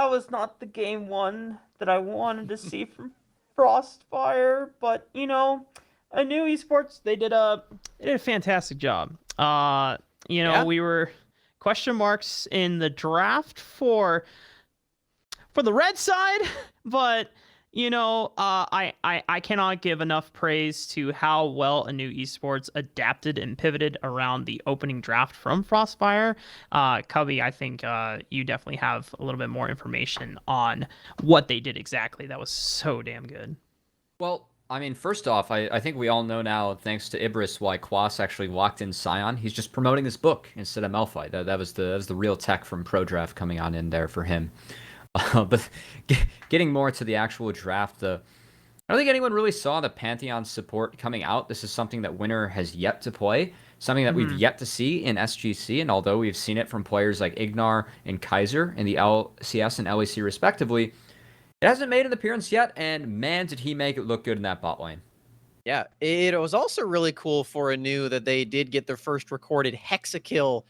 that was not the game one that I wanted to see from FrostFire, but ANEW Esports, they did a fantastic job. Yeah. We were question marks in the draft for the red side, but I cannot give enough praise to how well ANEW Esports adapted and pivoted around the opening draft from FrostFire. Cubby, I think you definitely have a little bit more information on what they did exactly. That was so damn good. Well, I mean, first off, I think we all know now, thanks to Ibris, why Quas actually locked in Scion. He's just promoting his book instead of Malphite. That was the real tech from ProDraft coming on in there for him. But getting more to the actual draft, I don't think anyone really saw the Pantheon support coming out. This is something that Winner has yet to play, something that we've yet to see in SGC. And although we've seen it from players like Ignar and Kaiser in the LCS and LEC respectively, it hasn't made an appearance yet. And man, did he make it look good in that bot lane. Yeah, it was also really cool for ANEW that they did get their first recorded hexakill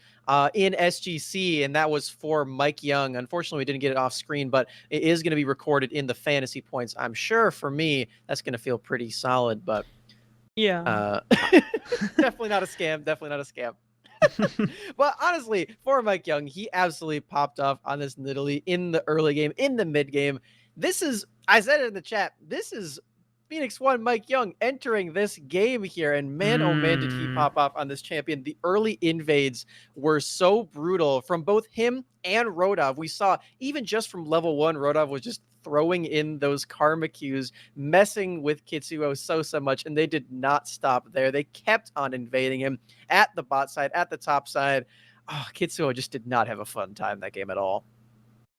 in SGC, and that was for Mike Young. Unfortunately, we didn't get it off screen, but it is going to be recorded in the fantasy points. I'm sure for me, that's going to feel pretty solid, but Yeah. definitely not a scam. Definitely not a scam. But honestly, for Mike Young, he absolutely popped off on this Nidalee in the early game, in the mid game. I said it in the chat, this is Phoenix One Mike Young entering this game here, and man, oh man, did he pop off on this champion. The early invades were so brutal from both him and Rodov. We saw even just from level 1, Rodov was just throwing in those karma cues, messing with Kitsuo so much, and they did not stop there. They kept on invading him at the bot side, at the top side. Oh, Kitsuo just did not have a fun time that game at all.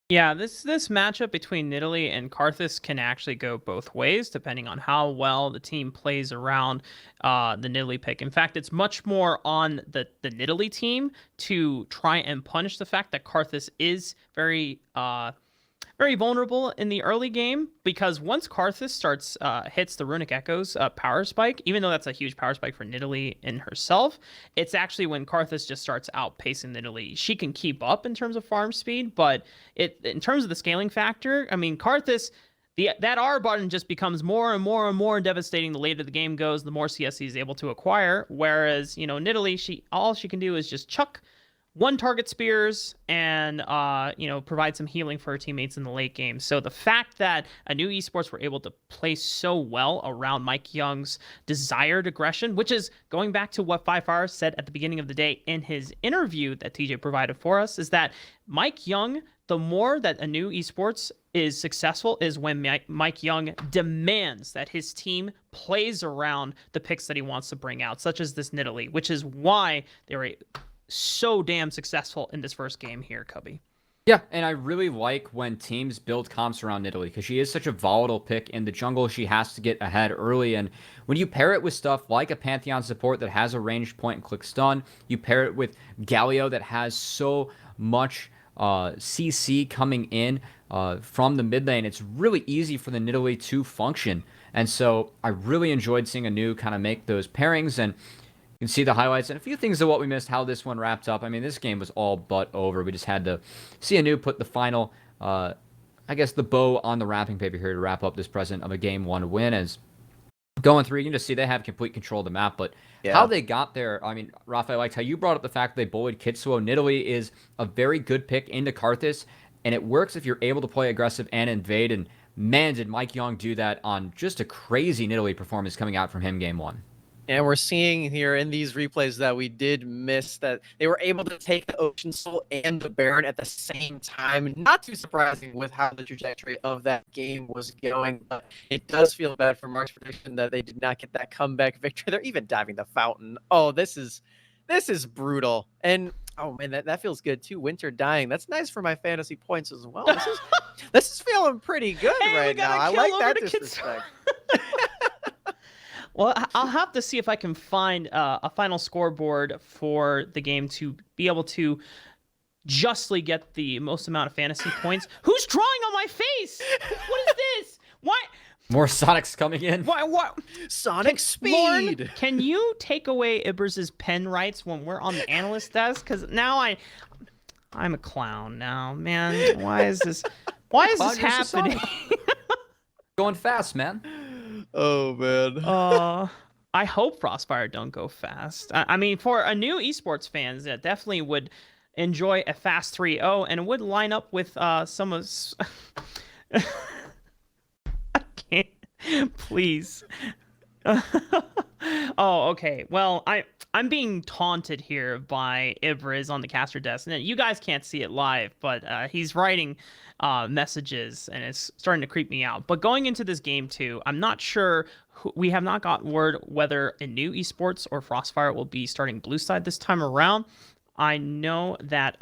Yeah, this matchup between Nidalee and Karthus can actually go both ways depending on how well the team plays around the Nidalee pick. In fact, it's much more on the Nidalee team to try and punish the fact that Karthus is very vulnerable in the early game, because once Karthus hits the Runic Echo's power spike, even though that's a huge power spike for Nidalee in herself, it's actually when Karthus just starts outpacing Nidalee. She can keep up in terms of farm speed, but in terms of the scaling factor, I mean, Karthus, that R button just becomes more and more and more devastating the later the game goes, the more CS he's able to acquire, whereas, Nidalee, all she can do is just chuck one target spears and provide some healing for her teammates in the late game. So the fact that ANEW Esports were able to play so well around Mike Young's desired aggression, which is going back to what FrostFire said at the beginning of the day in his interview that TJ provided for us, is that Mike Young, the more that ANEW Esports is successful is when Mike Young demands that his team plays around the picks that he wants to bring out, such as this Nidalee, which is why they were so damn successful in this first game here, Cubby. Yeah, and I really like when teams build comps around Nidalee, because she is such a volatile pick in the jungle. She has to get ahead early, and when you pair it with stuff like a Pantheon support that has a ranged point and click stun, you pair it with Galio that has so much CC coming in from the mid lane, it's really easy for the Nidalee to function. And so I really enjoyed seeing ANEW kind of make those pairings, and you can see the highlights and a few things of what we missed, how this one wrapped up. I mean, this game was all but over. We just had to see ANEW put the final, I guess, the bow on the wrapping paper here to wrap up this present of a game 1 win. As going through, you can just see they have complete control of the map. But how they got there, I mean, Rafa, I liked how you brought up the fact they bullied Kitsuo. Nidalee is a very good pick into Karthus, and it works if you're able to play aggressive and invade. And man, did Mike Young do that on just a crazy Nidalee performance coming out from him game 1. And we're seeing here in these replays that we did miss that they were able to take the Ocean Soul and the Baron at the same time. Not too surprising with how the trajectory of that game was going, but it does feel bad for Mark's prediction that they did not get that comeback victory. They're even diving the fountain. Oh, this is brutal. And oh man, that feels good too. Winter dying. That's nice for my fantasy points as well. This is feeling pretty good right now. I like that disrespect. Well, I'll have to see if I can find a final scoreboard for the game to be able to justly get the most amount of fantasy points. Who's drawing on my face? What is this? What? More Sonics coming in. What? Sonic speed. Lauren, can you take away Ibris's pen rights when we're on the analyst desk? Because now I'm a clown now, man. Why is this? Why is Cloud this your Sasana. happening? Going fast, man. Oh man. I hope FrostFire don't go fast. I mean, for ANEW Esports fans, that definitely would enjoy a fast 3-0 and would line up with some of. I can't. Please. Oh, okay. Well, I'm being taunted here by Ibris on the caster desk, and you guys can't see it live, but he's writing messages, and it's starting to creep me out. But going into this game too, I'm not sure. We have not got word whether ANEW Esports or FrostFire will be starting blue side this time around. I know that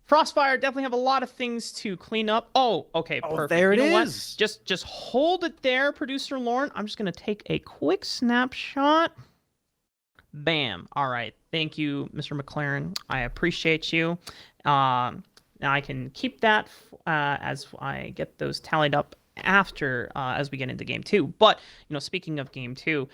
FrostFire definitely have a lot of things to clean up. Oh, okay, perfect. There it you know is. What? Just hold it there, producer Lauren. I'm just gonna take a quick snapshot. Bam. All right. Thank you, Mr. McLaren. I appreciate you. Now I can keep that as I get those tallied up after as we get into game two. But speaking of game two,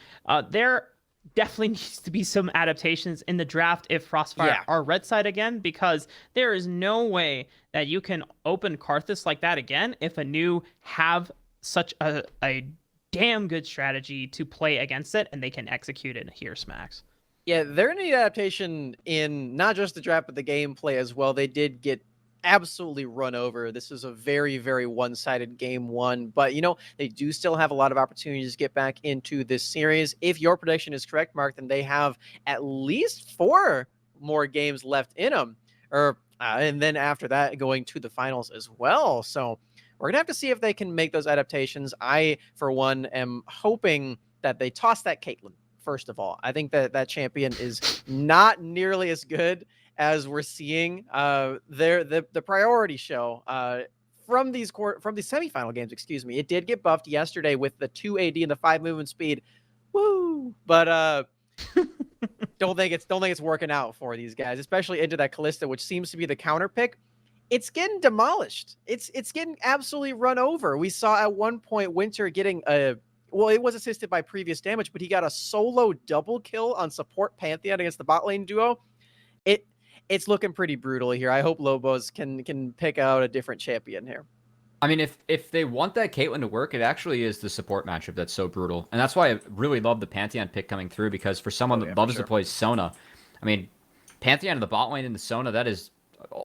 there definitely needs to be some adaptations in the draft if FrostFire are red side again, because there is no way that you can open Karthus like that again if ANEW have such a damn good strategy to play against it and they can execute it here, Smacks. Yeah, they're gonna need adaptation in not just the draft but the gameplay as well. They did get absolutely run over. This is a very, very one-sided game one, but they do still have a lot of opportunities to get back into this series. If your prediction is correct, Mark, then they have at least 4 more games left in them, and then after that going to the finals as well. So we're gonna have to see if they can make those adaptations. I, for one, am hoping that they toss that Caitlyn. First of all, I think that champion is not nearly as good as we're seeing the priority show from these semifinal games. Excuse me, it did get buffed yesterday with the 2 AD and the 5 movement speed. Woo! But don't think it's working out for these guys, especially into that Kalista, which seems to be the counter pick. It's getting demolished. It's getting absolutely run over. We saw at one point Winter getting well, it was assisted by previous damage, but he got a solo double kill on support Pantheon against the bot lane duo. It's looking pretty brutal here. I hope Lobos can pick out a different champion here. I mean, if they want that Caitlyn to work, it actually is the support matchup that's so brutal. And that's why I really love the Pantheon pick coming through, because for someone that loves to play Sona, I mean, Pantheon in the bot lane in the Sona, that is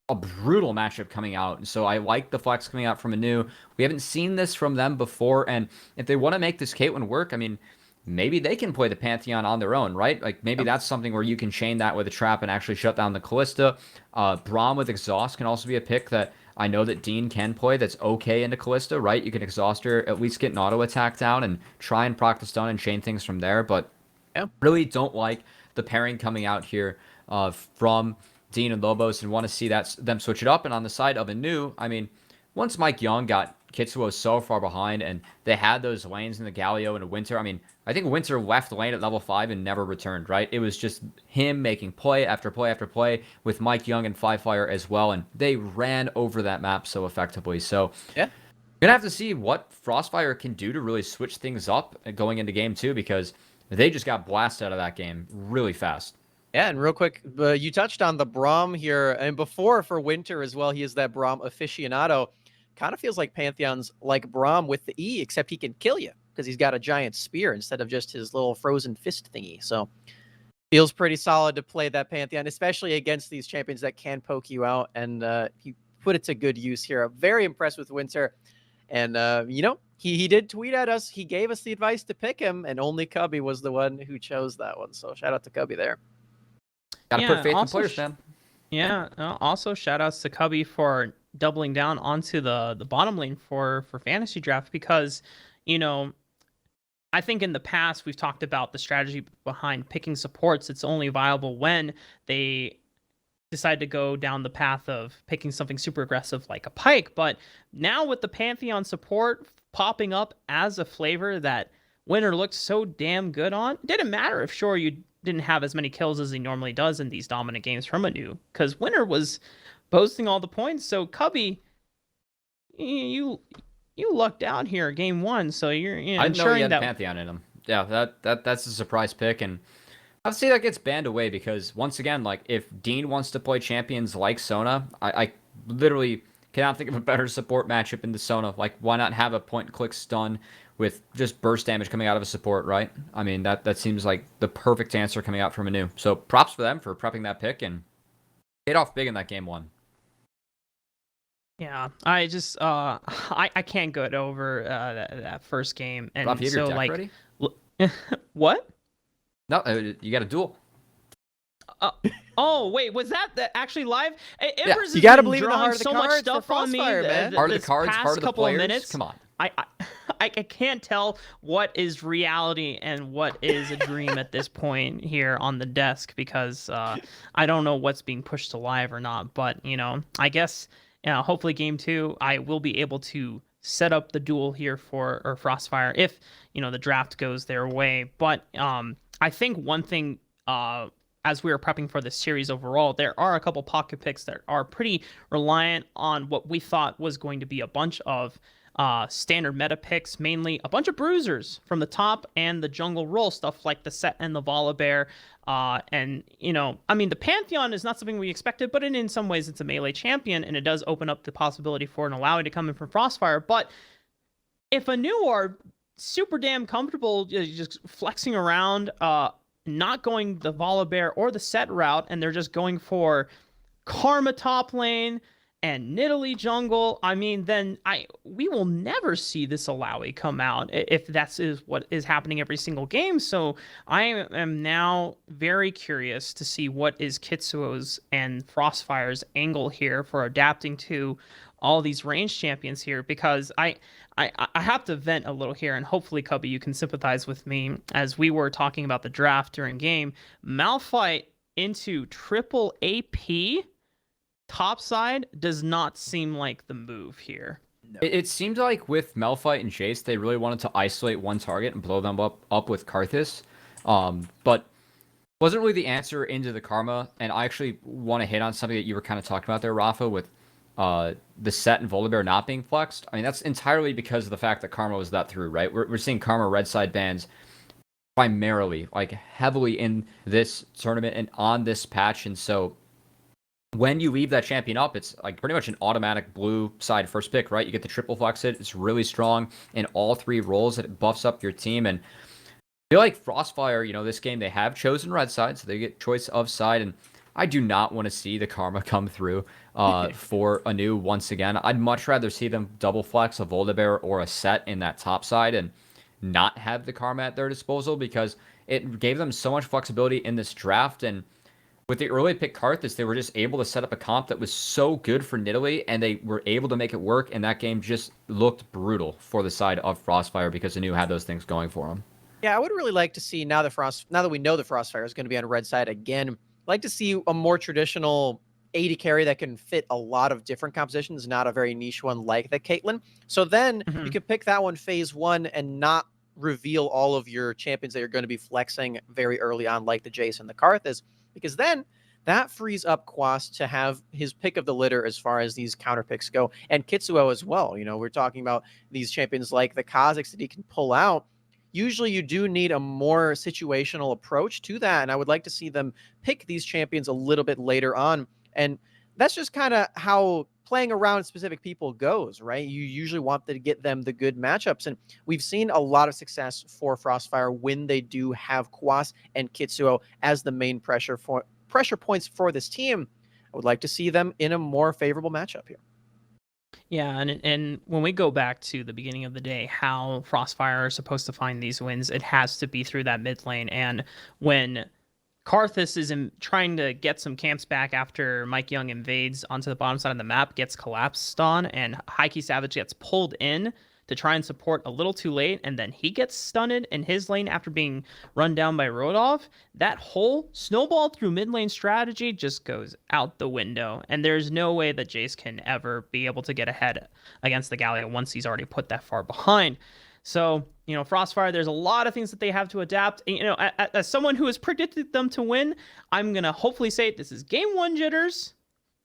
a brutal matchup coming out. And so I like the flex coming out from ANEW. We haven't seen this from them before, and if they want to make this Caitlyn work, I mean, maybe they can play the Pantheon on their own, right? Like, maybe that's something where you can chain that with a trap and actually shut down the Kalista. Braum with Exhaust can also be a pick that I know that Dean can play that's okay into Kalista, right? You can Exhaust her, at least get an auto attack down and try and proc the stun and chain things from there. But really don't like the pairing coming out here from Dean and Lobos, and want to see them switch it up. And on the side of ANEW, I mean, once Mike Young got Kitsuo so far behind and they had those lanes in the Galio and Winter, I mean, I think Winter left lane at level 5 and never returned, right? It was just him making play after play after play with Mike Young and FrostFire as well, and they ran over that map so effectively. So yeah, gonna have to see what FrostFire can do to really switch things up going into game 2, because they just got blasted out of that game really fast. Yeah, and real quick, you touched on the Braum here, and before for Winter as well, he is that Braum aficionado. Kind of feels like Pantheon's like Braum with the E, except he can kill you because he's got a giant spear instead of just his little frozen fist thingy. So feels pretty solid to play that Pantheon, especially against these champions that can poke you out, and he put it to good use here. I'm very impressed with Winter, and he did tweet at us. He gave us the advice to pick him, and only Cubby was the one who chose that one. So shout out to Cubby there. Gotta put faith in players, man. Yeah. Also, shout outs to Cubby for doubling down onto the bottom lane for fantasy draft, because I think in the past we've talked about the strategy behind picking supports. It's only viable when they decide to go down the path of picking something super aggressive like a Pyke. But now with the Pantheon support popping up as a flavor that Winter looked so damn good on, it didn't matter if you didn't have as many kills as he normally does in these dominant games from ANEW, because Winter was posting all the points. So Cubby, you lucked out here game 1, so you're I didn't know he ensuring had that Pantheon in him. Yeah, that's a surprise pick, and I'd say that gets banned away, because once again, like, if Dean wants to play champions like Sona, I literally cannot think of a better support matchup in the Sona. Like, why not have a point-and-click stun with just burst damage coming out of a support, right? I mean, that seems like the perfect answer coming out from ANEW. So props for them for prepping that pick and paid off big in that game 1. Yeah, I just I can't get over that first game, and Rob, you have your so deck like, ready? what? No, you got a duel. Oh wait, was that actually live? Yeah. Empress You has gotta been believe in the drawing heart of the so much cards stuff for on me FrostFire, man. Heart of the this cards, past heart of the couple players. of minutes. Come on. I can't tell what is reality and what is a dream at this point here on the desk, because I don't know what's being pushed to live or not. But I guess hopefully game 2 I will be able to set up the duel here for FrostFire if the draft goes their way. But I think one thing as we were prepping for this series overall, there are a couple pocket picks that are pretty reliant on what we thought was going to be a bunch of standard meta picks, mainly a bunch of bruisers from the top and the jungle role, stuff like the Set and the Volibear. And, I mean, the Pantheon is not something we expected, but in some ways it's a melee champion, and it does open up the possibility for an Alawi to come in from FrostFire. But if ANEW are super damn comfortable just flexing around, not going the Volibear or the Set route, and they're just going for Karma top lane and Nidalee jungle, I mean, then we will never see this Alawi come out if that is what is happening every single game. So I am now very curious to see what is Kitsuo's and FrostFire's angle here for adapting to all these range champions here, because I have to vent a little here, and hopefully, Cubby, you can sympathize with me. As we were talking about the draft during game, Malphite into triple AP topside does not seem like the move here. No. It seemed like with Malphite and Jace, they really wanted to isolate one target and blow them up with Karthus, but wasn't really the answer into the Karma. And I actually want to hit on something that you were kind of talking about there, Rafa, with the Set and Volibear not being flexed. I mean, that's entirely because of the fact that Karma was that through, right? We're seeing Karma red side bans primarily, like heavily in this tournament and on this patch, and so when you leave that champion up, it's like pretty much an automatic blue side first pick, right? You get the triple flex it. It's really strong in all 3 roles. It buffs up your team. And I feel like FrostFire, this game, they have chosen red side, so they get choice of side. And I do not want to see the Karma come through for ANEW once again. I'd much rather see them double flex a Volibear or a Set in that top side and not have the Karma at their disposal, because it gave them so much flexibility in this draft. And with the early pick Karthus, they were just able to set up a comp that was so good for Nidalee, and they were able to make it work, and that game just looked brutal for the side of FrostFire because ANEW had those things going for them. Yeah, I would really like to see, now that we know the FrostFire is going to be on red side again, I'd like to see a more traditional AD carry that can fit a lot of different compositions, not a very niche one like the Caitlyn. So then you could pick that one phase 1 and not reveal all of your champions that you're going to be flexing very early on, like the Jace and the Karthus, because then that frees up Quas to have his pick of the litter as far as these counter picks go, and Kitsuo as well. We're talking about these champions like the Kha'Zix that he can pull out. Usually you do need a more situational approach to that, and I would like to see them pick these champions a little bit later on. And that's just kind of how playing around specific people goes, right? You usually want to get them the good matchups, and we've seen a lot of success for FrostFire when they do have Quas and Kitsuo as the main pressure points for this team. I would like to see them in a more favorable matchup here. Yeah, and when we go back to the beginning of the day, how FrostFire are supposed to find these wins, it has to be through that mid lane. And when Karthus is trying to get some camps back after Mike Young invades onto the bottom side of the map, gets collapsed on, and Heike Savage gets pulled in to try and support a little too late, and then he gets stunned in his lane after being run down by Rodolph. That whole snowball through mid lane strategy just goes out the window, and there's no way that Jace can ever be able to get ahead against the Gallia once he's already put that far behind. So, FrostFire, there's a lot of things that they have to adapt. As someone who has predicted them to win, I'm going to hopefully say this is game 1 jitters.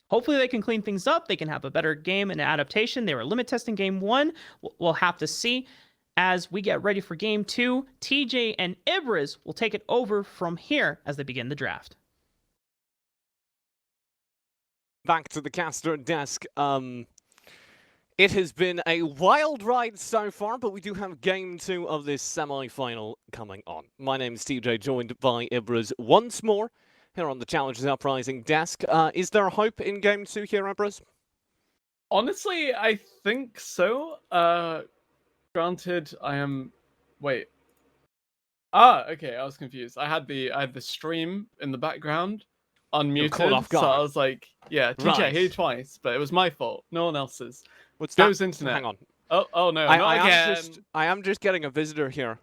Hopefully they can clean things up. They can have a better game and adaptation. They were limit testing game 1. We'll have to see as we get ready for game 2. TJ and Ibris will take it over from here as they begin the draft. Back to the caster desk. It has been a wild ride so far, but we do have game 2 of this semi-final coming on. My name is TJ, joined by Ibras once more here on the Challenges Uprising desk. Is there hope in game 2 here, Ibras? Honestly, I think so. Granted, I am. Wait. Okay. I was confused. I had the stream in the background unmuted, caught off so I guard. was like, "Yeah, TJ, Right. I hear you twice," but it was my fault, no one else's. What's Goes that? internet. Hang on. Oh no, not again. I am just getting a visitor here.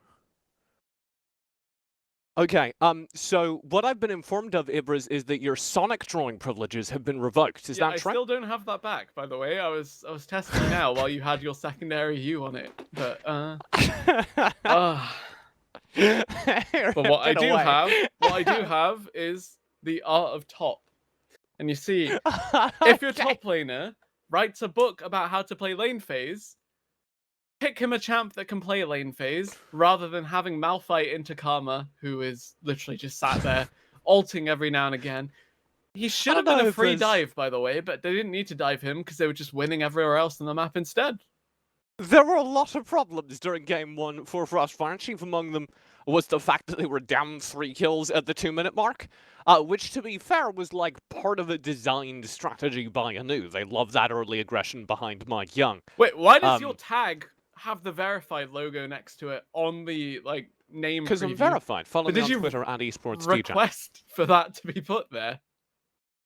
Okay, so what I've been informed of, Ibras, is that your Sonic drawing privileges have been revoked. Is Yeah, that I true? still don't have that back, by the way. I was testing now while you had your secondary U on it, but But what I do have is the art of top. And you see, if your top laner writes a book about how to play lane phase, pick him a champ that can play lane phase, rather than having Malphite into Karma, who is literally just sat there, ulting every now and again. He should have been a free dive, by the way, but they didn't need to dive him because they were just winning everywhere else on the map instead. There were a lot of problems during game 1 for FrostFire. Chief among them was the fact that they were down 3 kills at the 2-minute mark, which, to be fair, was like part of a designed strategy by ANEW. They love that early aggression behind Mike Young. Wait, why does your tag have the verified logo next to it on the name? Because I'm verified. Follow me on Twitter at Esports request for that to be put there?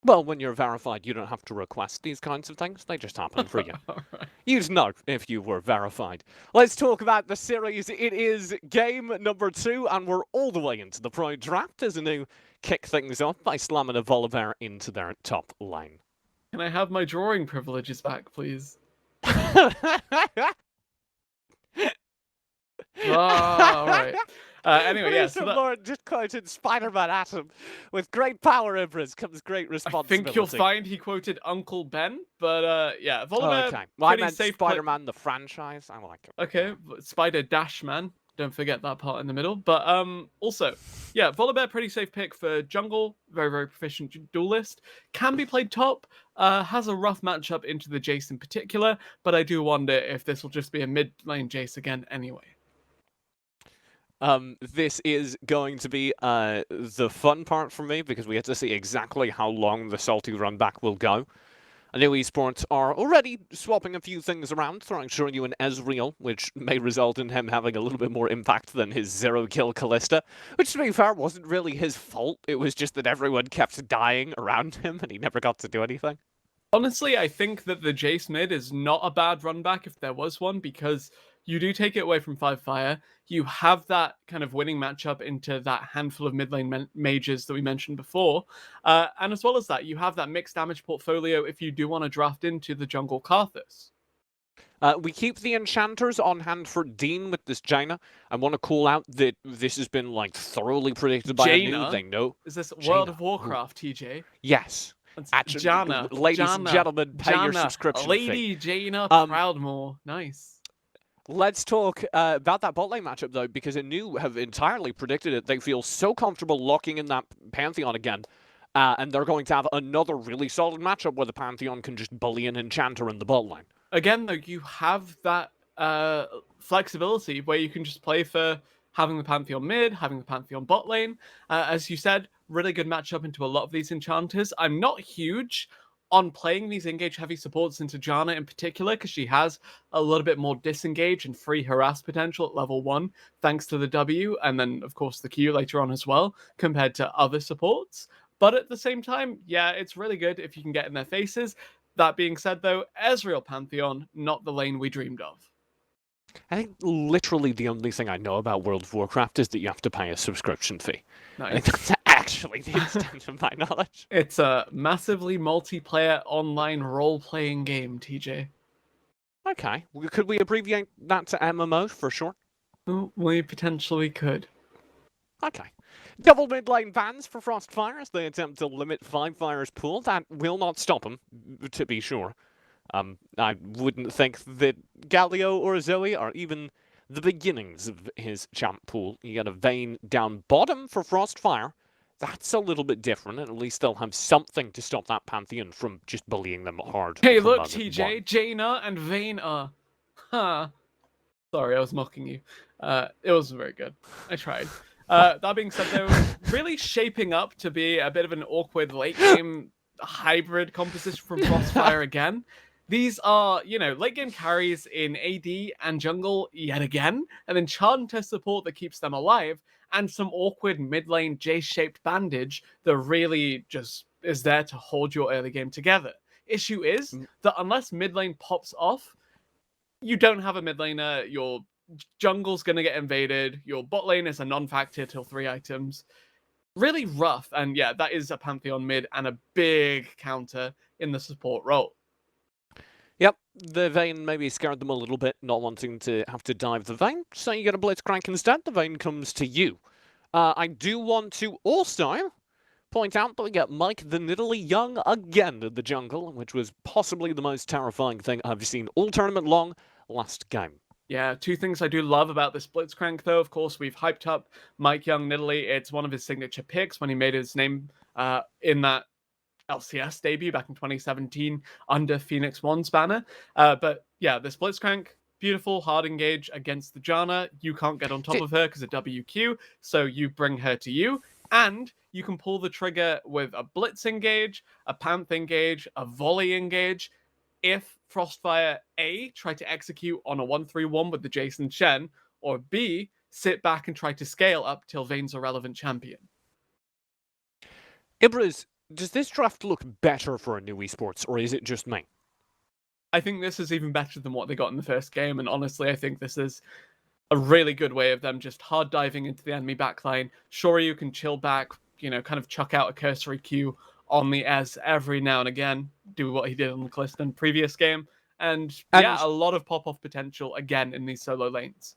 Well, when you're verified, you don't have to request these kinds of things. They just happen for you. Right. You'd know if you were verified. Let's talk about the series. It is game number 2, and we're all the way into the Pro Draft as ANEW kick things off by slamming a Volibear into their top lane. Can I have my drawing privileges back, please? All right. Anyway, yeah. So Lord just quoted Spider-Man Atom. With great power, Ibras, comes great responsibility. I think you'll find he quoted Uncle Ben, but yeah, Volibear. Okay. Well, I meant safe Spider-Man the franchise. I like it. Okay, Spider Dash Man. Don't forget that part in the middle. But also, yeah, Volibear, pretty safe pick for jungle. Very, very proficient duelist. Can be played top. Has a rough matchup into the Jace in particular, but I do wonder if this will just be a mid lane Jace again anyway. This is going to be the fun part for me, because we get to see exactly how long the salty run back will go. ANEW Esports are already swapping a few things around, throwing Shiryu and Ezreal, which may result in him having a little bit more impact than his 0-kill Kalista, which, to be fair, wasn't really his fault. It was just that everyone kept dying around him, and he never got to do anything. Honestly, I think that the Jace mid is not a bad run back if there was one, because you do take it away from FrostFire. You have that kind of winning matchup into that handful of mid lane mages that we mentioned before. And as well as that, you have that mixed damage portfolio if you do want to draft into the jungle Karthus. We keep the enchanters on hand for Dean with this Jaina. I want to call out that this has been thoroughly predicted by ANEW. They know. Is this World of Warcraft, TJ? Yes. Actually, Jaina, ladies and gentlemen, pay your subscription Lady fee. Jaina Proudmoore. Nice. Let's talk about that bot lane matchup, though, because ANEW have entirely predicted it. They feel so comfortable locking in that Pantheon again, and they're going to have another really solid matchup where the Pantheon can just bully an Enchanter in the bot lane. Again, though, you have that flexibility where you can just play for having the Pantheon mid, having the Pantheon bot lane. As you said, really good matchup into a lot of these enchanters. I'm not huge on playing these engage heavy supports into Janna in particular, because she has a little bit more disengage and free harass potential at level 1, thanks to the W, and then, of course, the Q later on as well, compared to other supports. But at the same time, yeah, it's really good if you can get in their faces. That being said, though, Ezreal Pantheon, not the lane we dreamed of. I think literally the only thing I know about World of Warcraft is that you have to pay a subscription fee. Nice. I think that's actually the extent of my knowledge. It's a massively multiplayer online role-playing game, TJ. Okay. Could we abbreviate that to MMO for sure? We potentially could. Okay. Double mid lane bans for FrostFire as they attempt to limit 5Fire's pool. That will not stop them, to be sure. I wouldn't think that Galio or Zoe are even the beginnings of his champ pool. You got a Vayne down bottom for FrostFire. That's a little bit different, and at least they'll have something to stop that Pantheon from just bullying them hard. Hey, from look, moment TJ, one. Jaina and Vayner. Huh. Sorry, I was mocking you. It wasn't very good. I tried. That being said, though, really shaping up to be a bit of an awkward late game hybrid composition from FrostFire again. These are, late game carries in AD and jungle yet again, and then Chanter support that keeps them alive, and some awkward mid lane J-shaped bandage that really just is there to hold your early game together. Issue is that unless mid lane pops off, you don't have a mid laner, your jungle's gonna get invaded, your bot lane is a non-factor till 3 items. Really rough, and yeah, that is a Pantheon mid and a big counter in the support role. Yep, the Vayne maybe scared them a little bit, not wanting to have to dive the Vayne, so you get a Blitzcrank instead. The Vayne comes to you. I do want to also point out that we get Mike the Nidalee Young again in the jungle, which was possibly the most terrifying thing I've seen all tournament long last game. Yeah, two things I do love about this Blitzcrank, though. Of course, we've hyped up Mike Young Nidalee. It's one of his signature picks when he made his name in that LCS debut back in 2017 under Phoenix One's banner. But yeah, this Blitzcrank, beautiful, hard engage against the Janna. You can't get on top of her because of WQ, so you bring her to you. And you can pull the trigger with a Blitz engage, a Panth engage, a Volley engage. If FrostFire A, try to execute on a 1-3-1 with the Jason Shen, or B, sit back and try to scale up till Vayne's a relevant champion. Ibras, does this draft look better for ANEW Esports, or is it just me? I think this is even better than what they got in the first game, and honestly, I think this is a really good way of them just hard diving into the enemy backline. Sure, you can chill back, kind of chuck out a cursory Q on the S every now and again, do what he did on the Cliston previous game, and yeah, a lot of pop-off potential again in these solo lanes.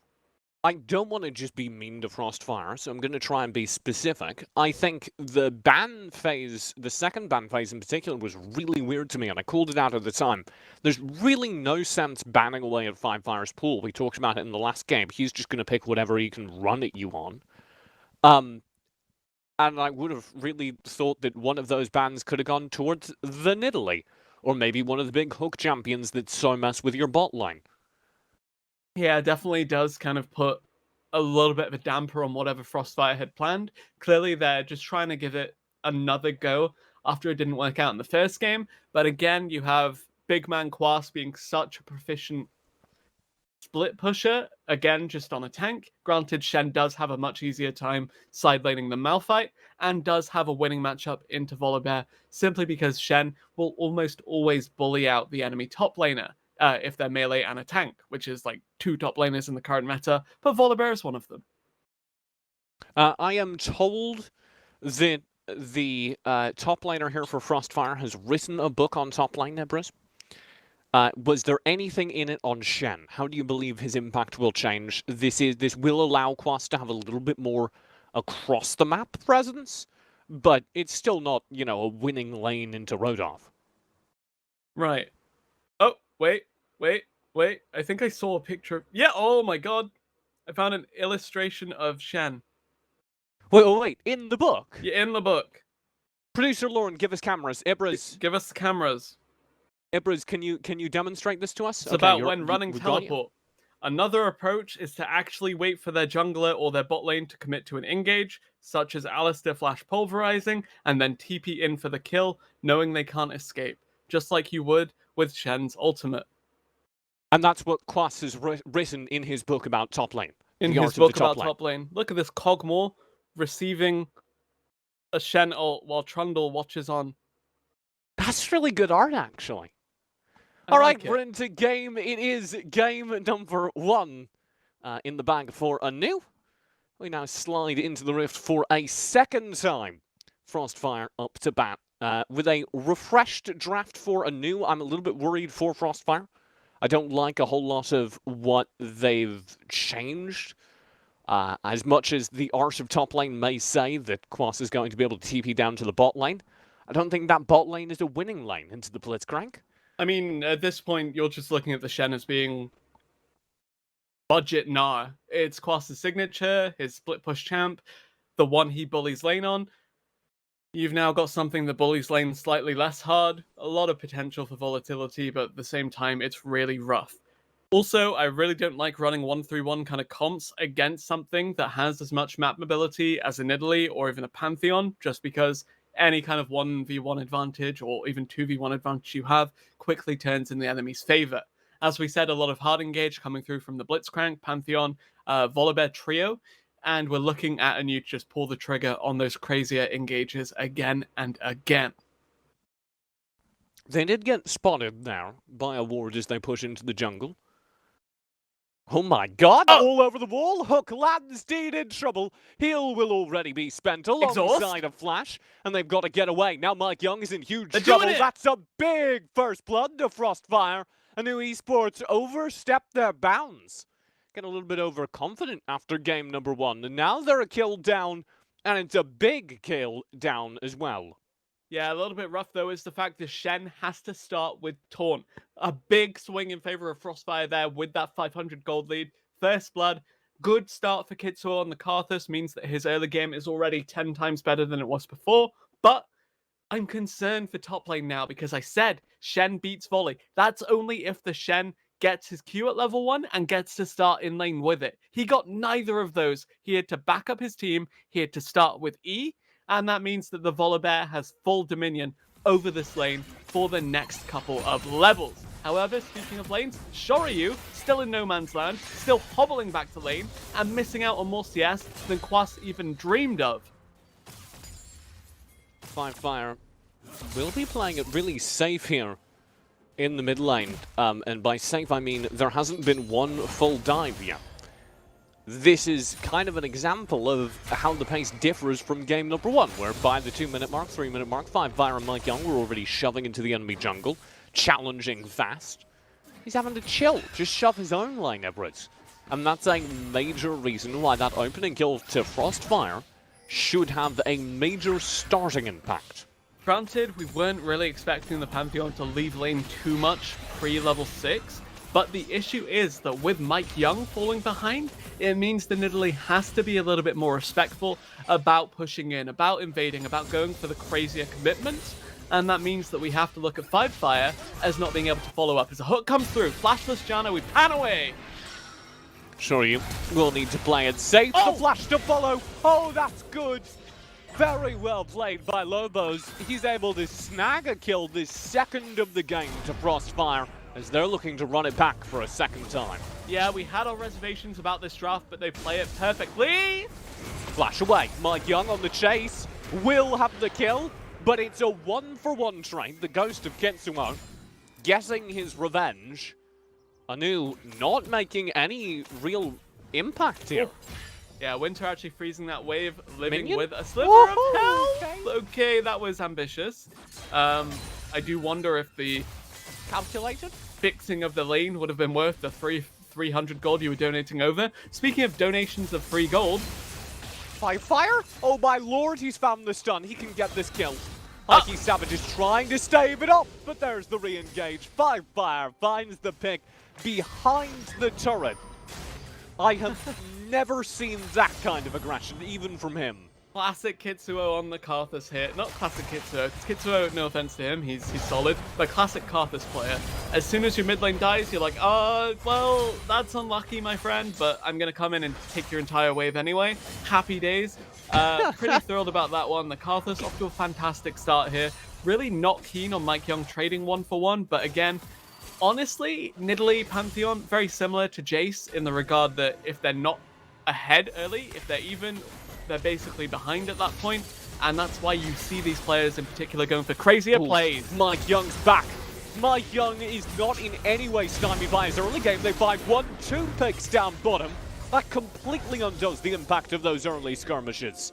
I don't want to just be mean to FrostFire, so I'm going to try and be specific. I think the ban phase, the second ban phase in particular, was really weird to me, and I called it out at the time. There's really no sense banning away at FiveFire's pool. We talked about it in the last game. He's just going to pick whatever he can run at you on. And I would have really thought that one of those bans could have gone towards the Nidalee, or maybe one of the big hook champions that so mess with your bot line. Yeah, it definitely does kind of put a little bit of a damper on whatever FrostFire had planned. Clearly, they're just trying to give it another go after it didn't work out in the first game. But again, you have Big Man Quas being such a proficient split pusher, again, just on a tank. Granted, Shen does have a much easier time side laning than Malphite, and does have a winning matchup into Volibear, simply because Shen will almost always bully out the enemy top laner. If they're melee and a tank, which is like 2 top laners in the current meta, but Volibear is one of them. I am told that the top laner here for FrostFire has written a book on top lane, Ibras. Was there anything in it on Shen? How do you believe his impact will change? This will allow Quas to have a little bit more across the map presence, but it's still not, a winning lane into Rodolph. Right. Oh, wait. I think I saw a picture. Yeah, oh my god. I found an illustration of Shen. Wait, in the book? Yeah, in the book. Producer Lauren, give us cameras. Ibras. Give us the cameras. Ibras, can you demonstrate this to us? It's about when running teleport. Another approach is to actually wait for their jungler or their bot lane to commit to an engage, such as Alistar flash pulverizing, and then TP in for the kill, knowing they can't escape, just like you would with Shen's ultimate. And that's what Quas has written in his book about top lane. In his book about top lane. Look at this Cogmore receiving a Shen ult while Trundle watches on. That's really good art, actually. All right, we're into game. It is game number 1 in the bag for ANEW. We now slide into the Rift for a second time. FrostFire up to bat with a refreshed draft for ANEW. I'm a little bit worried for FrostFire. I don't like a whole lot of what they've changed. As much as the art of top lane may say that Quas is going to be able to TP down to the bot lane, I don't think that bot lane is a winning lane into the Blitzcrank. I mean, at this point, you're just looking at the Shen as being budget Gnar. It's Quas' signature, his split push champ, the one he bullies lane on. You've now got something that bullies lane slightly less hard, a lot of potential for volatility, but at the same time, it's really rough. Also, I really don't like running 1-3-1 kind of comps against something that has as much map mobility as an Italy or even a Pantheon, just because any kind of 1v1 advantage or even 2v1 advantage you have quickly turns in the enemy's favor. As we said, a lot of hard engage coming through from the Blitzcrank, Pantheon, Volibear trio, and we're looking at ANEW to just pull the trigger on those crazier engages again and again. They did get spotted now by a ward as they push into the jungle. Oh my god, all over the wall. Hook lands, Dean in trouble. Heal will already be spent alongside a flash, and they've got to get away. Now Mike Young is in huge trouble. That's a big first blood to FrostFire. ANEW Esports overstepped their bounds. Get a little bit overconfident after game number 1, and now they're a kill down, and it's a big kill down as well. Yeah, a little bit rough, though, is the fact that Shen has to start with Taunt. A big swing in favor of FrostFire there with that 500 gold lead. First blood, good start for Kitsuo on the Karthus, means that his early game is already 10 times better than it was before. But I'm concerned for top lane now because I said Shen beats Volley. That's only if the Shen gets his Q at level 1 and gets to start in lane with it. He got neither of those. He had to back up his team. He had to start with E. And that means that the Volibear has full dominion over this lane for the next couple of levels. However, speaking of lanes, Shoryu, still in no man's land, still hobbling back to lane, and missing out on more CS than Quas even dreamed of. FrostFire will be playing it really safe here in the mid lane. And by safe, I mean there hasn't been one full dive yet. This is kind of an example of how the pace differs from game number 1, where by the 2-minute mark, 3-minute mark, FrostFire and Mike Young were already shoving into the enemy jungle, challenging fast. He's having to chill, just shove his own lane, Everett. And that's a major reason why that opening kill to FrostFire should have a major starting impact. Granted, we weren't really expecting the Pantheon to leave lane too much pre-level 6, but the issue is that with Mike Young falling behind, it means that Italy has to be a little bit more respectful about pushing in, about invading, about going for the crazier commitments. And that means that we have to look at FrostFire as not being able to follow up. As a hook comes through, flashless Janna, we pan away. Sure, you will need to play it safe. The flash to follow. Oh, that's good. Very well played by Lobos. He's able to snag a kill this second of the game to FrostFire, as they're looking to run it back for a second time. Yeah, we had our reservations about this draft, but they play it perfectly. Flash away. Mike Young on the chase. Will have the kill, but it's a 1-for-1 trade. The ghost of Kitsuo getting his revenge. ANEW not making any real impact here. Yeah, Winter actually freezing that wave, living Minion? with a sliver of health. Okay, that was ambitious. I do wonder if the Calculated? fixing of the lane would have been worth the 300 gold you were donating over. Speaking of donations of free gold, FrostFire? Oh my lord, he's found the stun. He can get this kill. Mikey Savage is trying to stave it up, but there's the re-engage. FrostFire finds the pick behind the turret. I have never seen that kind of aggression, even from him. classic Kitsuo on the Karthus here. Not classic Kitsuo, because Kitsuo, no offense to him, he's solid, but classic Karthus player. As soon as your mid lane dies, you're like, well, that's unlucky, my friend, but I'm going to come in and take your entire wave anyway. Happy days. Pretty thrilled about that one. The Karthus off to a fantastic start here. Really not keen on Mike Young trading 1-for-1, but again, honestly, Nidalee, Pantheon, very similar to Jace in the regard that if they're not ahead early, if they're even, they're basically behind at that point, and that's why you see these players in particular going for crazier plays. Mike Young's back. Mike Young is not in any way stymied by his early game. They find 1-2 picks down bottom. That completely undoes the impact of those early skirmishes.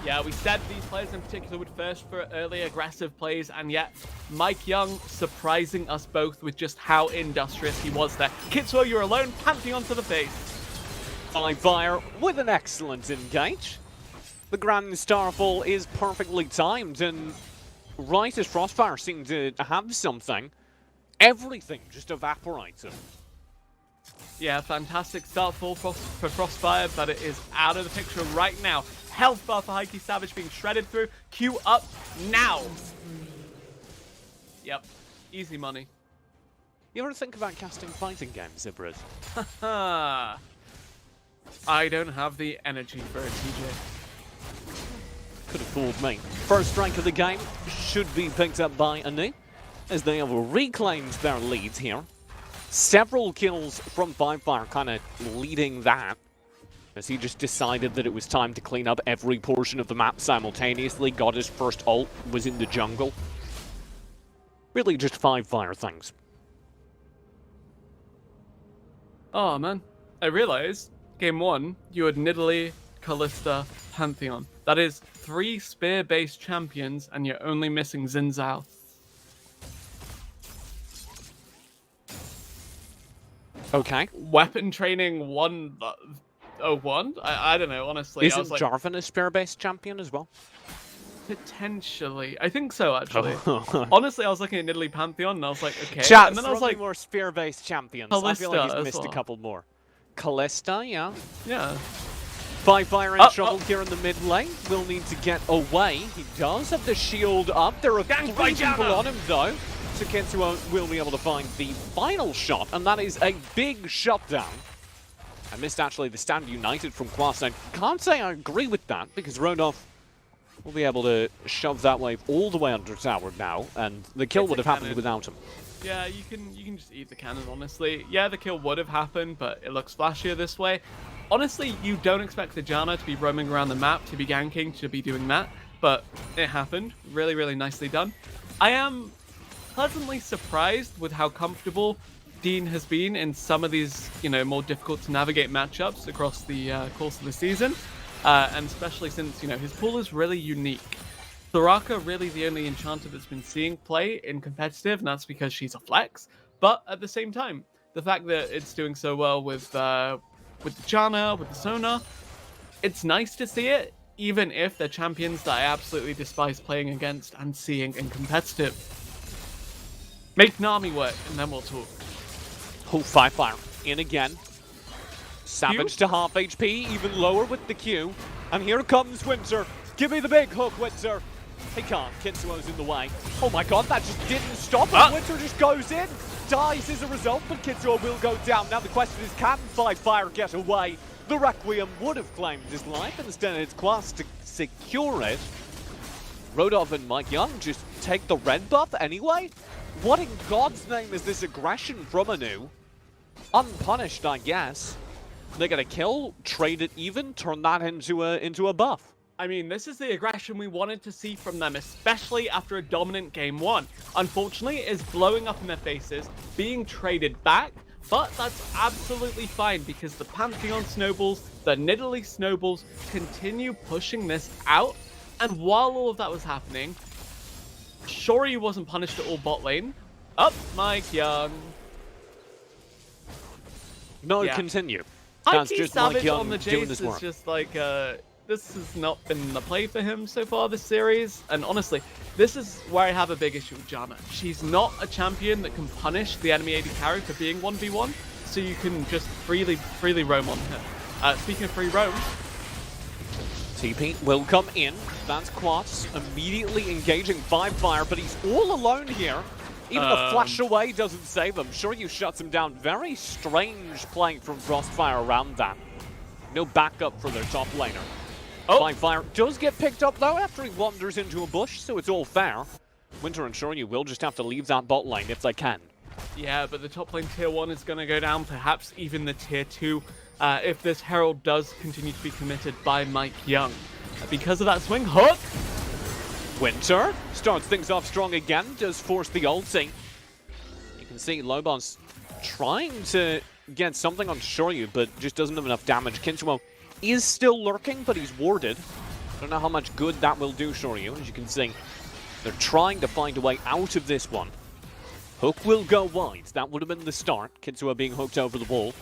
Yeah, we said these players in particular would thirst for early aggressive plays, and yet Mike Young surprising us both with just how industrious he was there. Kitsuo, you're alone, Pantheon to the face. FrostFire with an excellent engage. The Grand Starfall is perfectly timed, and right as FrostFire seemed to have something, everything just evaporated. Yeah, fantastic start for FrostFire, but it is out of the picture right now. Health bar for Heike Savage being shredded through. Q up now. Yep, easy money. You ever think about casting fighting games, Ibrid? I don't have the energy for it, TJ. Could have fooled me. First strike of the game should be picked up by ANEW, as they have reclaimed their lead here. Several kills from FrostFire kind of leading that, as he just decided that it was time to clean up every portion of the map simultaneously. Got his first ult, was in the jungle. Really just FrostFire things. Oh man, I realized game 1 you had Nidalee, Kalista, Pantheon. That is 3 spear-based champions, and you're only missing Xin Zhao. Okay. Weapon training 101? I don't know, honestly. I was Isn't like, Jarvan a spear-based champion as well? potentially. I think so, actually. Honestly, I was looking at Nidalee Pantheon, and I was like, okay. Chat, And then I was like, more spear-based champions. I feel like Kalista he's as missed a well. couple more. Kalista, yeah. yeah. FrostFire in trouble here in the mid lane. Will need to get away. He does have the shield up. There are Ganked 3 by people Janna. on him, though. So Ketsuo will be able to find the final shot, and that is a big shutdown. I missed actually the stand united from Quas. I can't say I agree with that, because Rodolph will be able to shove that wave all the way under tower now, and the kill It's would a have happened cannon. without him. Yeah, you can just eat the cannon, honestly. Yeah, the kill would have happened, but it looks flashier this way. Honestly, you don't expect the Janna to be roaming around the map, to be ganking, to be doing that, but it happened. Really, really nicely done. I am pleasantly surprised with how comfortable Dean has been in some of these, more difficult to navigate matchups across the course of the season, and especially since, his pool is really unique. Soraka really the only enchanter that's been seeing play in competitive, and that's because she's a flex. But at the same time, the fact that it's doing so well with the Janna, with the Sona, it's nice to see it, even if they're champions that I absolutely despise playing against and seeing in competitive. Make Nami work, and then we'll talk. Oh, FrostFire in again. Savage to half HP, even lower with the Q. And here comes Winter. Give me the big hook, Winter. He can't. Kitsuo's in the way. Oh my god, that just didn't stop him. Winter just goes in. Dies as a result, but Kitsuo will go down. Now the question is, can FrostFire get away? The Requiem would have claimed his life, and instead it's Quas to secure it. Rodolph and Mike Young just take the red buff anyway? What in God's name is this aggression from ANEW? Unpunished, I guess. They get a kill, trade it even, turn that into a buff. I mean, this is the aggression we wanted to see from them, especially after a dominant game 1. Unfortunately, it is blowing up in their faces, being traded back, but that's absolutely fine because the Pantheon snowballs, the Nidalee snowballs continue pushing this out. And while all of that was happening, Shoryu wasn't punished at all bot lane. Up, Mike Young. No, Yeah. continue. That's Heike just Mike Savage Young on the doing Jace his is work. just like, this has not been the play for him so far this series. And honestly, this is where I have a big issue with Janna. She's not a champion that can punish the enemy AD carry for being 1v1, so you can just freely roam on her. Speaking of free roam, TP will come in. That's Quats immediately engaging FrostFire, but he's all alone here. Even a flash away doesn't save him. Shoryu shuts him down. Very strange playing from FrostFire around that. No backup for their top laner. FrostFire does get picked up though after he wanders into a bush, so it's all fair. Winter and Shoryu will just have to leave that bot lane if they can. yeah, but the top lane tier 1 is going to go down, perhaps even the tier 2, if this Herald does continue to be committed by Mike Young. Because of that swing hook, Winter starts things off strong again, does force the ulti. You can see Lobos trying to get something on Shoryu, but just doesn't have enough damage. Kitsuo is still lurking, but he's warded. Don't know how much good that will do Shoryu. As you can see, they're trying to find a way out of this one. Hook will go wide. That would have been the start. Kitsuo being hooked over the wall.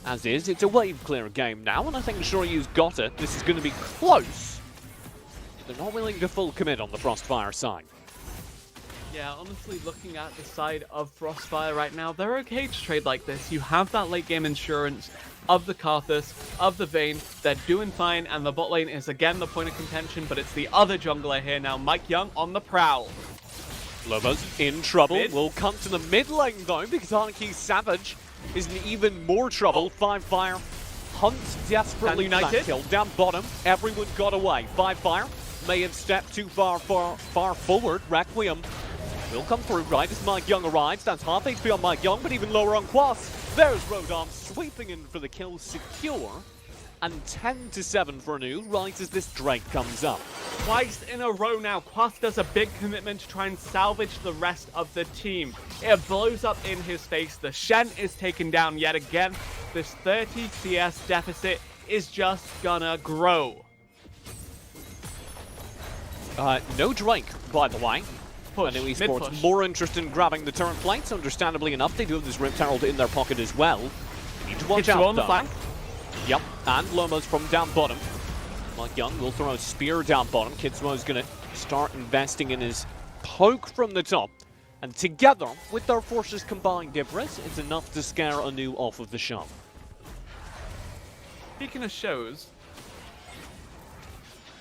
As is, it's a wave clear game now, and I think Shoryu's got it. This is going to be close. They're not willing to full commit on the FrostFire side. Yeah, honestly, looking at the side of FrostFire right now, they're okay to trade like this. You have that late game insurance of the Karthus, of the Vayne. They're doing fine, and the bot lane is again the point of contention, but it's the other jungler here now. Mike Young on the prowl. Lobos in trouble. Mid. Will come to the mid lane though, because Anki Savage is in even more trouble. FrostFire hunts desperately for that United. kill. Down bottom, everyone got away. FrostFire may have stepped too far forward. Requiem will come through right as Mike Young arrives. That's half HP on Mike Young, but even lower on Quas. There's Rodon sweeping in for the kill secure. And 10-7 for ANEW right as this Drake comes up. Twice in a row now, Quas does a big commitment to try and salvage the rest of the team. It blows up in his face. The Shen is taken down yet again. This 30 CS deficit is just gonna grow. No Drake, by the way. Push, ANEW mid Esports push. more interested in grabbing the turret flanks, understandably enough. They do have this Rift Herald in their pocket as well. Need to watch Kitsuo out on the though. flank. Yep, and Lomos from down bottom. Mike Young will throw a spear down bottom. Kitsuo's gonna start investing in his poke from the top. And together, with their forces combined, Ibris, it's enough to scare ANEW off of the shop. Speaking of shows,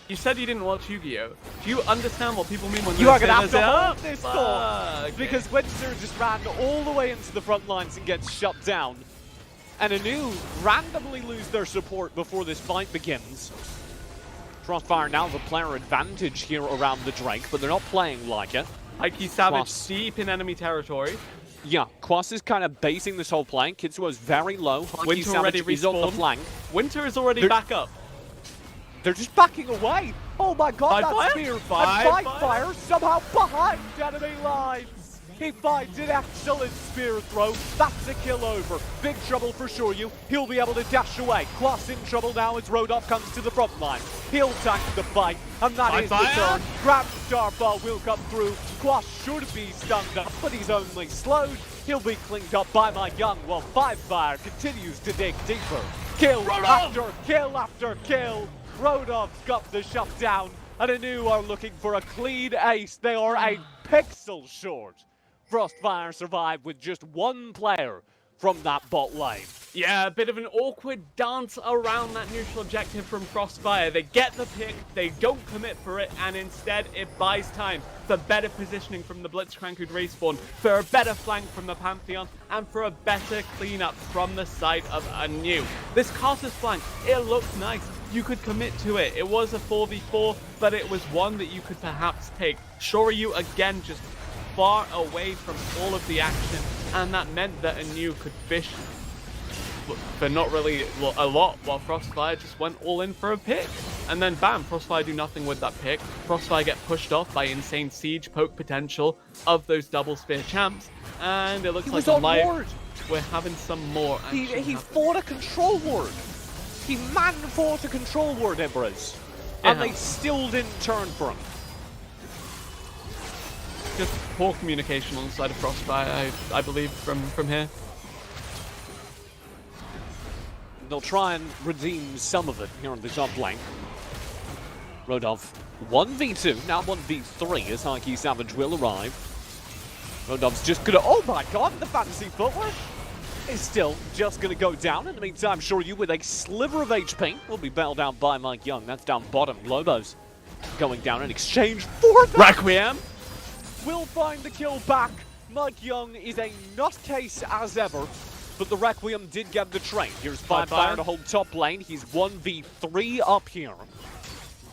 you said you didn't watch Yu-Gi-Oh! Do you understand what people mean when You they are say gonna have to there's hold this thought, Fuck. because Windsor just ran all the way into the front lines and gets shut down. And ANEW randomly lose their support before this fight begins. FrostFire now have a player advantage here around the Drake, but they're not playing like it. Mikey Savage Quas. deep in enemy territory. Yeah, Quas is kind of basing this whole play. Kitsuo's very low. Winter Savage already is on the respawned. flank. Winter is already They're- back up. They're just backing away. Oh my god, that FrostFire? spear. FrostFire? And FrostFire somehow behind enemy lines. He finds an excellent spear throw. That's a kill over. Big trouble for Shoryu. He'll be able to dash away. Quas in trouble now as Rodolph comes to the front line. He'll tank the fight, and that is the FrostFire? turn. Grab Starball will come through. Quas should be stunned up, but he's only slowed. He'll be cleaned up by Mike Young while FrostFire continues to dig deeper. Kill after kill after kill. Rodolph's got the shutdown, and ANEW are looking for a clean ace. They are a pixel short. FrostFire survived with just one player from that bot lane. Yeah, a bit of an awkward dance around that neutral objective from FrostFire. They get the pick, they don't commit for it, and instead it buys time for better positioning from the Blitzcrank who'd respawn, for a better flank from the Pantheon, and for a better cleanup from the side of ANEW. This Karthus flank, it looked nice. You could commit to it. It was a 4v4, but it was one that you could perhaps take. Shoryu again just far away from all of the action, and that meant that ANEW could fish for not really a lot, while FrostFire just went all in for a pick. And then bam, FrostFire do nothing with that pick. FrostFire get pushed off by insane siege poke potential of those double spear champs, and it looks He like was on live ward. we're having some more action He happen. fought a control ward. He fought a control ward, Ibris. And Yeah. they still didn't turn for him. Just poor communication on the side of FrostFire, I believe, from here. They'll try and redeem some of it here on the top lane. Rodolph 1v2, now 1v3 as Haki Savage will arrive. Rodolph's just gonna, oh my god, the fantasy footwork is still just gonna go down. In the meantime, Shoryu with a sliver of HP will be bailed out by Mike Young. That's down bottom. Lobos going down in exchange for that. Requiem! Will find the kill back. Mike Young is a nutcase as ever, but the Requiem did get the trade. Here's FrostFire to hold top lane. He's 1v3 up here.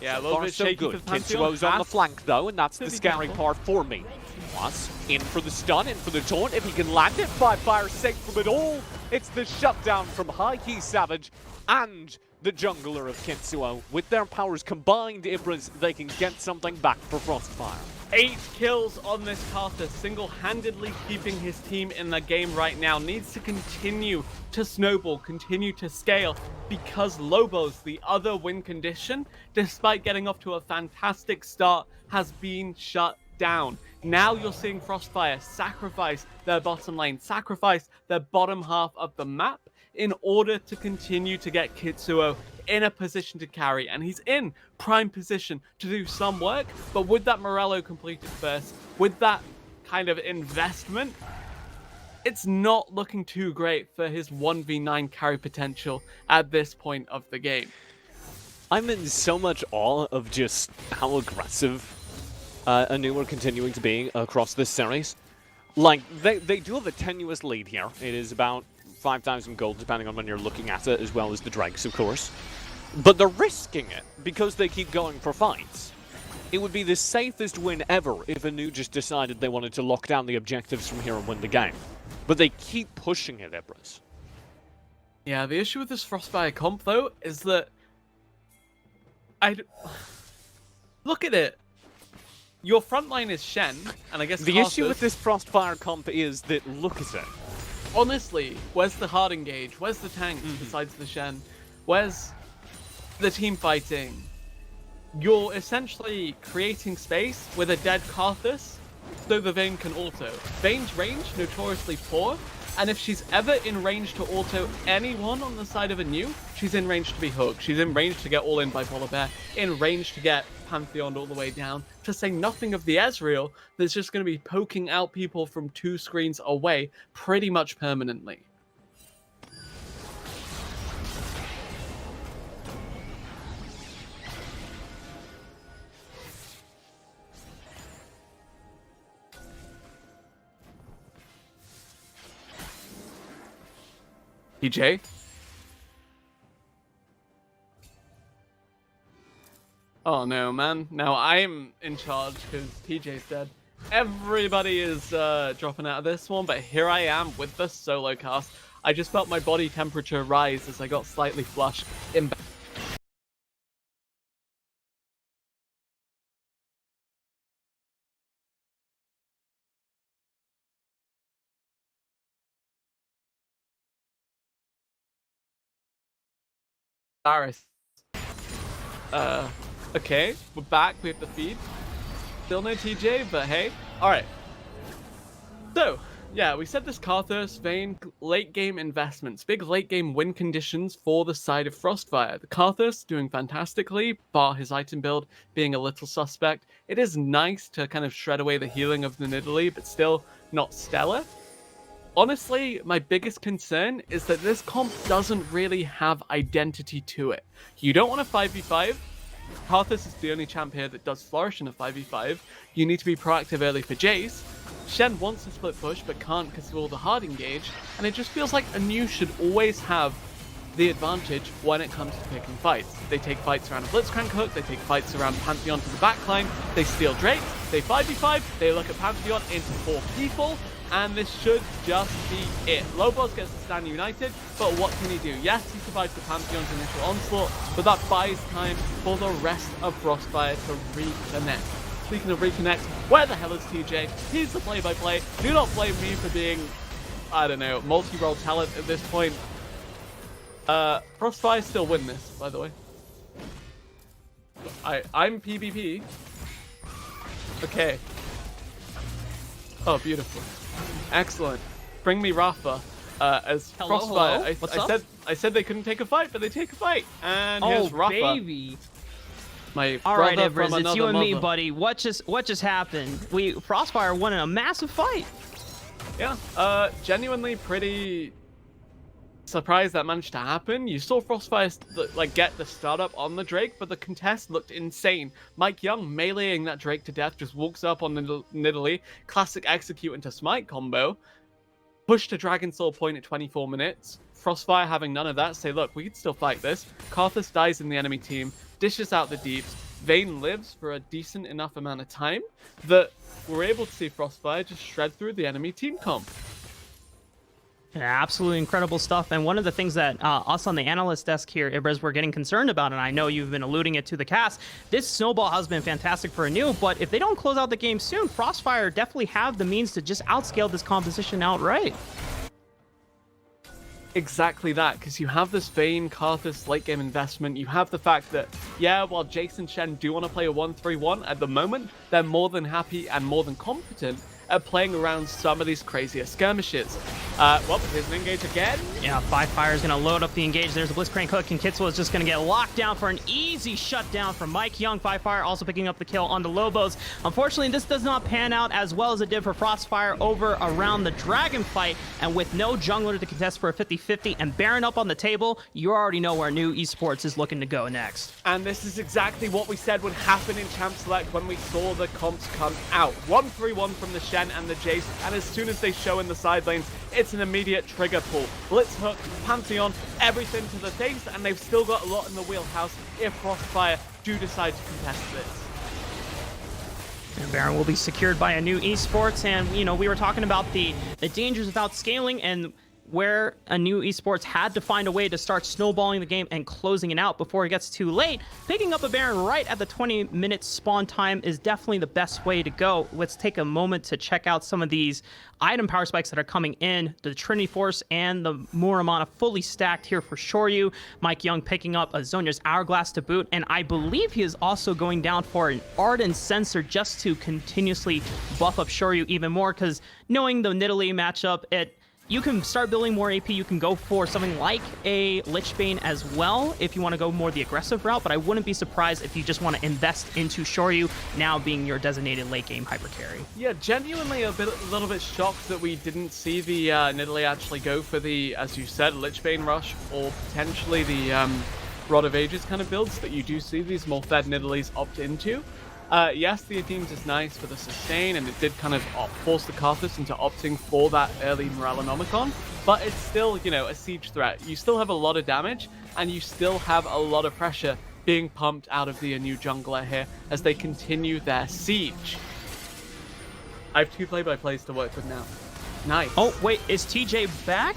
Yeah, a So little far, bit so shaky good. for the Pantheon. Kitsuo's on the flank though, and that's to the be scary careful. part for me. Plus, in for the stun, in for the taunt. If he can land it, FrostFire safe from it all. It's the shutdown from Haki Savage and the jungler of Kitsuo. With their powers combined, Ibris, they can get something back for FrostFire. 8 kills on this Karthus, single-handedly keeping his team in the game right now. Needs to continue to snowball, continue to scale, because Lobos, the other win condition, despite getting off to a fantastic start, has been shut down. Now you're seeing FrostFire sacrifice their bottom lane, sacrifice their bottom half of the map in order to continue to get Kitsuo in a position to carry, and he's in prime position to do some work, but with that Morello completed first, with that kind of investment, it's not looking too great for his 1v9 carry potential at this point of the game. I'm in so much awe of just how aggressive ANEW are continuing to be across this series. Like, they do have a tenuous lead here. It is about 5,000 gold, depending on when you're looking at it, as well as the drakes, of course. But they're risking it because they keep going for fights. It would be the safest win ever if ANEW just decided they wanted to lock down the objectives from here and win the game. But they keep pushing it, Ibris. Yeah, the issue with this FrostFire comp, though, is that look at it. Your front line is Shen, and I guess the issue with this FrostFire comp is that, look at it. Honestly, where's the hard engage? Where's the tank besides the Shen? Where's the team fighting? You're essentially creating space with a dead Karthus so the Vayne can auto. Vayne's range, notoriously poor, and if she's ever in range to auto anyone on the side of ANEW, she's in range to be hooked. She's in range to get all in by Polar Bear, in range to get Pantheon all the way down, to say nothing of the Ezreal that's just going to be poking out people from 2 screens away pretty much permanently. TJ? Oh no, man. Now I'm in charge because TJ's dead. Everybody is dropping out of this one, but here I am with the solo cast. I just felt my body temperature rise as I got slightly flushed. Embarrassed. Okay, we're back. We have the feed. Still no TJ, but hey. Alright. So, yeah, we said this Karthus, Vayne, late game investments. Big late game win conditions for the side of FrostFire. The Karthus doing fantastically, bar his item build being a little suspect. It is nice to kind of shred away the healing of the Nidalee, but still not stellar. Honestly, my biggest concern is that this comp doesn't really have identity to it. You don't want a 5v5. Karthus is the only champ here that does flourish in a 5v5. You need to be proactive early for Jace. Shen wants to split push but can't because of all the hard engage, and it just feels like ANEW should always have the advantage when it comes to picking fights. They take fights around a Blitzcrank hook, they take fights around Pantheon to the backline, they steal Drake, they 5v5, they look at Pantheon into 4 people, and this should just be it. Lobos gets to stand united, but what can he do? Yes, he survives the Pantheon's initial onslaught, but that buys time for the rest of FrostFire to reconnect. Speaking of reconnect, where the hell is TJ? He's the play-by-play. Do not blame me for being, I don't know, multi-role talent at this point. FrostFire still win this, by the way. I'm PvP. Okay. Oh, beautiful. Excellent. Bring me Rafa. As Hello, FrostFire, hello? What's up? I said they couldn't take a fight, but they take a fight. And here's Rafa. Baby. My All right, brother Ibris, from it's you another and me, mother. buddy. What just happened? FrostFire won in a massive fight. Yeah, genuinely pretty surprised that managed to happen. You saw FrostFire get the startup on the Drake, but the contest looked insane. Mike Young meleeing that Drake to death, just walks up on the Nidalee, classic execute into smite combo, push to Dragon Soul point at 24 minutes. FrostFire having none of that, say, look, we can still fight this. Karthus dies in the enemy team, dishes out the deeps. Vayne lives for a decent enough amount of time that we're able to see FrostFire just shred through the enemy team comp. Yeah, absolutely incredible stuff. And one of the things that us on the analyst desk here, Ibris, we're getting concerned about, and I know you've been alluding it to the cast, this snowball has been fantastic for ANEW, but if they don't close out the game soon, FrostFire definitely have the means to just outscale this composition outright. Exactly that, because you have this Vayne, Karthus late game investment. You have the fact that, yeah, while Jace and Shen do want to play a 1-3-1 at the moment, they're more than happy and more than competent at playing around some of these crazier skirmishes. Well, here's an engage again. Yeah, FrostFire is going to load up the engage. There's a Blitzcrank hook, and Kitzel is just going to get locked down for an easy shutdown from Mike Young. FrostFire also picking up the kill on the Lobos. Unfortunately, this does not pan out as well as it did for FrostFire over around the Dragon fight, and with no jungler to contest for a 50-50 and Baron up on the table, you already know where ANEW Esports is looking to go next. And this is exactly what we said would happen in Champ Select when we saw the comps come out. 1-3-1 from the Shen and the Jace, and as soon as they show in the side lanes, it's an immediate trigger pull. Blitz hook, Pantheon, everything to the face, and they've still got a lot in the wheelhouse if FrostFire do decide to contest this. And Baron will be secured by ANEW Esports, and we were talking about the dangers without scaling and where ANEW Esports had to find a way to start snowballing the game and closing it out before it gets too late. Picking up a Baron right at the 20-minute spawn time is definitely the best way to go. Let's take a moment to check out some of these item power spikes that are coming in. The Trinity Force and the Muramana fully stacked here for Shoryu. Mike Young picking up a Zonya's Hourglass to boot, and I believe he is also going down for an Ardent Sensor just to continuously buff up Shoryu even more, because knowing the Nidalee matchup, you can start building more AP. You can go for something like a Lichbane as well if you want to go more the aggressive route, but I wouldn't be surprised if you just want to invest into Shoryu now being your designated late game hyper carry. Yeah, genuinely a little bit shocked that we didn't see the Nidalee actually go for the, as you said, Lichbane rush, or potentially the Rod of Ages kind of builds that you do see these more fed Nidalees opt into. Yes, the Athenes is nice for the sustain, and it did kind of force the Karthus into opting for that early Moralonomicon, but it's still, a siege threat. You still have a lot of damage, and you still have a lot of pressure being pumped out of the ANEW jungler here as they continue their siege. I have 2 play-by-plays to work with now. Nice. Oh, wait, is TJ back?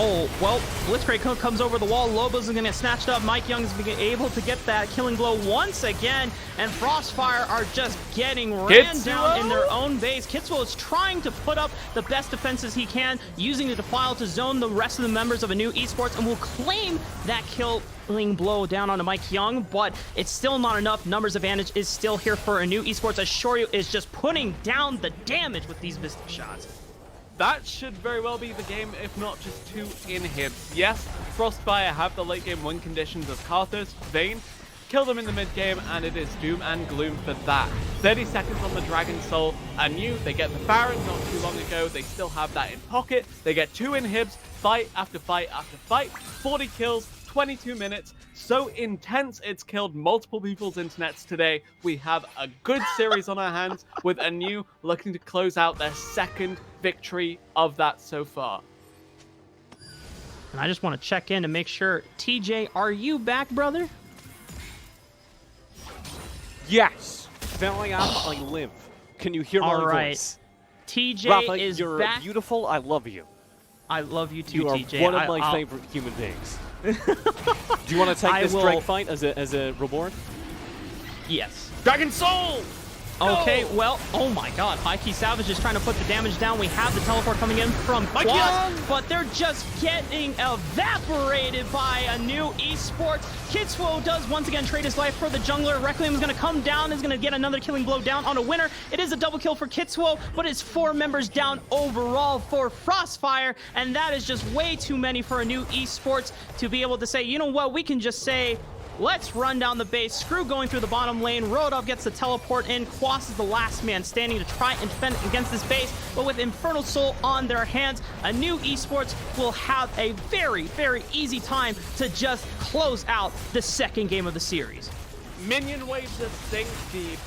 Oh, well, Blitzcrank comes over the wall. Lobos is going to get snatched up. Mike Young is able to get that killing blow once again. And FrostFire are just getting ran down in their own base. Kitzel is trying to put up the best defenses he can, using the Defile to zone the rest of the members of ANEW Esports, and will claim that killing blow down onto Mike Young, but it's still not enough. Numbers advantage is still here for ANEW Esports as Shoryu is just putting down the damage with these Mystic shots. That should very well be the game, if not just 2 inhibs. Yes, FrostFire have the late game win conditions of Karthus, Vayne, kill them in the mid game, and it is doom and gloom for that. 30 seconds on the Dragon Soul, ANEW, they get the Baron not too long ago, they still have that in pocket, they get 2 inhibs, fight after fight after fight, 40 kills, 22 minutes, so intense it's killed multiple people's internets today. We have a good series on our hands with ANEW looking to close out their second victory of that so far. And I just want to check in to make sure. TJ, are you back, brother? Yes, Valley App, I live. Can you hear my voice? TJ Rafa, is you're back. beautiful. I love you. I love you too, TJ. You are one of my favorite human beings. Do you want to take this Drake fight as a reward? Yes. Dragon Soul! Okay, well, oh my god. High Key Savage is trying to put the damage down. We have the teleport coming in from Quas, but they're just getting evaporated by ANEW Esports. Kitsuo does once again trade his life for the jungler. Requiem is going to come down, is going to get another killing blow down on a winner. It is a double kill for Kitsuo, but it's 4 members down overall for FrostFire, and that is just way too many for ANEW Esports to be able to say, you know what, we can just say, let's run down the base. Screw going through the bottom lane. Rodov gets the teleport in. Quas is the last man standing to try and defend against this base. But with Infernal Soul on their hands, ANEW Esports will have a very, very easy time to just close out the second game of the series. Minion waves that sink deep.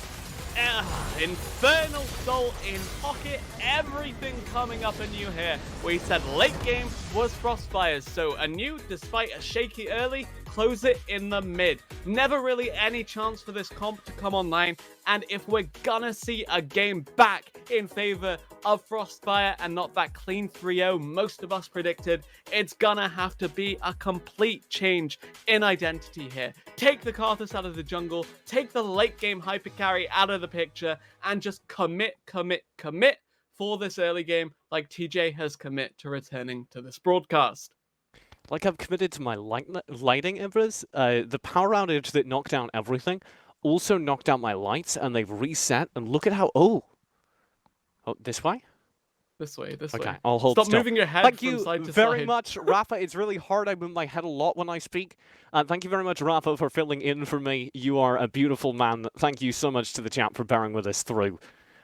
Infernal Soul in pocket. Everything coming up ANEW here. We said late game was FrostFire's. So ANEW, despite a shaky early, close it in the mid. Never really any chance for this comp to come online, and if we're gonna see a game back in favor of FrostFire and not that clean 3-0 most of us predicted, it's gonna have to be a complete change in identity here. Take the Karthus out of the jungle, take the late game hyper carry out of the picture, and just commit for this early game like TJ has commit to returning to this broadcast. Like I've committed to my lighting, Emperors. The power outage that knocked down everything also knocked out my lights, and they've reset. And look at how... Oh, this way? This way. Okay, I'll hold Stop still. moving your head Thank from you side to very side. much, Rafa. It's really hard. I move my head a lot when I speak. Thank you very much, Rafa, for filling in for me. You are a beautiful man. Thank you so much to the chat for bearing with us through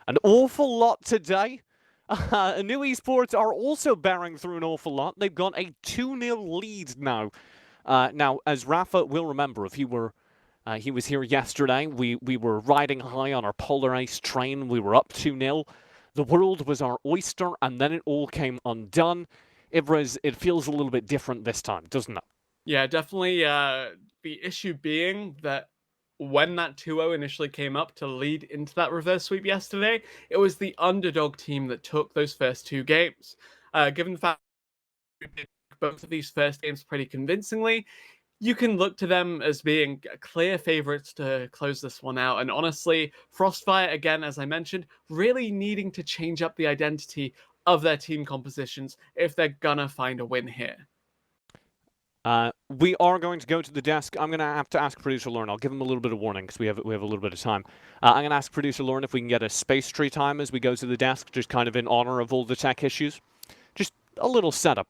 an awful lot today. ANEW Esports are also bearing through an awful lot. They've got a 2-0 lead now. Now, as Rafa will remember, if he was here yesterday, we were riding high on our Polar Ice train. We were up 2-0. The world was our oyster, and then it all came undone. It feels a little bit different this time, doesn't it? Yeah, definitely. The issue being that when that 2-0 initially came up to lead into that reverse sweep yesterday, it was the underdog team that took those first 2 games. Given the fact we picked both of these first games pretty convincingly, you can look to them as being clear favorites to close this one out. And honestly, FrostFire, again, as I mentioned, really needing to change up the identity of their team compositions if they're gonna find a win here. We are going to go to the desk. I'm going to have to ask producer Lauren. I'll give him a little bit of warning because we have a little bit of time. I'm going to ask producer Lauren if we can get a space tree time as we go to the desk, just kind of in honor of all the tech issues. Just a little setup.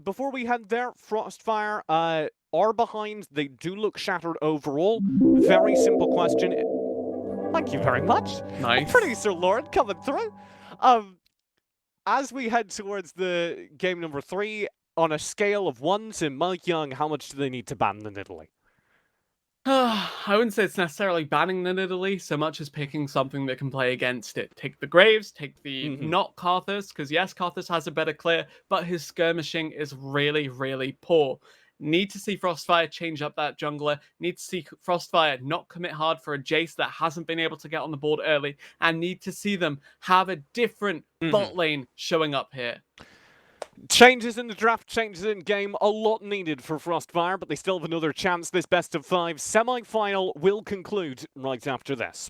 Before we head there, FrostFire are behind. They do look shattered overall. Very simple question. Thank you very much. Nice. Producer Lauren coming through. As we head towards the game number 3, on a scale of 1 to Mike Young, how much do they need to ban the Nidalee? I wouldn't say it's necessarily banning the Nidalee so much as picking something that can play against it. Take the Graves, take the not Karthus, because yes, Karthus has a better clear, but his skirmishing is really, really poor. Need to see FrostFire change up that jungler. Need to see FrostFire not commit hard for a Jace that hasn't been able to get on the board early. And need to see them have a different bot lane showing up here. Changes in the draft, changes in game, a lot needed for FrostFire, but they still have another chance. This best of 5 semi-final will conclude right after this.